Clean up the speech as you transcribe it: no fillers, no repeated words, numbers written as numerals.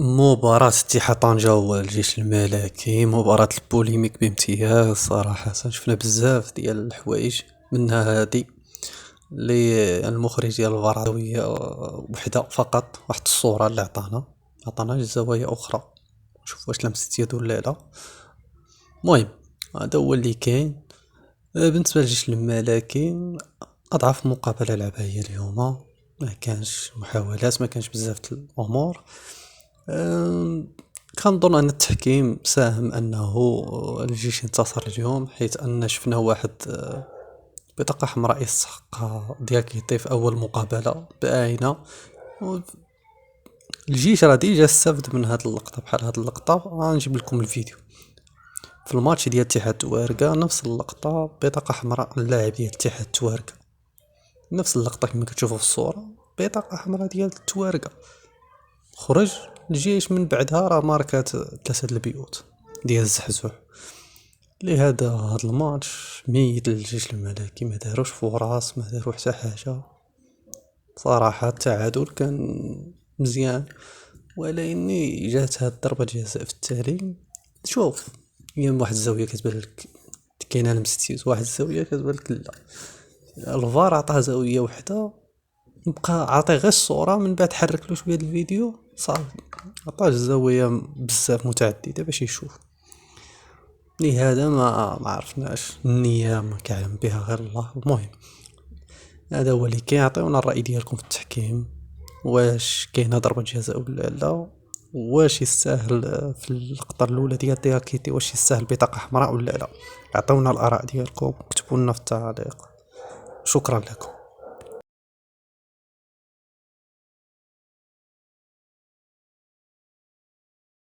مباراة اتحاد طنجة والجيش الملكي، مباراة البوليميك بامتياز صراحة. شفنا بزاف ديال الحوايج منها هادي اللي المخرج ديال الفرعوية وحدة فقط، واحد الصورة اللي عطانا زوايا أخرى، شوف واش لمست يدو ولا لا. المهم هذا هو اللي كاين. بالنسبة للجيش الملكي، أضعف مقابلة لعبها هي اليوم، ما كانش محاولات، ما كانش بزاف د الأمور. كنظن أن التحكيم ساهم أنه الجيش انتصر اليوم، حيث أن شفنا واحد بطاقة حمراء يستحق دياكيتي في أول مقابلة باينة. الجيش راه ديجا استفد من هاد اللقطة، بحال هاد اللقطة غنجيب لكم الفيديو في الماتش ديال اتحاد توارقة. نفس اللقطة بطاقة حمراء اللاعب ديال اتحاد توارقة، نفس اللقطة كما كتشوفوا في الصورة، بطاقة حمراء ديال توارقة. خرج الجيش من بعدها راه ماركات 3 البيوت ديال الزحزوح. لهذا هاد الماتش ميت للجيش الملكي، ما داروش فرص، ما داروا حتى حاجه صراحه. التعادل كان مزيان، ولكن جات هاد ضربه جزاء في التالي. شوف، هي من واحد الزاويه كتبان لك كاينه لمستيز، واحد الزاويه كتبان لك لا. الفار عطاه زاويه وحده، بقى عاطي غير الصوره، من بعد حرك له شويه الفيديو صافي، عطاه الزاويه بزاف متعدده باش يشوف. لهذا ما عرفناش النية، ما كيعلم بها غير الله. المهم هذا هو اللي كيعطيونا الرأي ديالكم في التحكيم، واش كاينه ضربة جزاء ولا لا، واش يستاهل في اللقطة الأولى ديال دياكيتي، واش يستاهل بطاقة حمراء ولا لا. عطيونا الآراء ديالكم، كتبوا لنا في التعليق. شكرا لكم.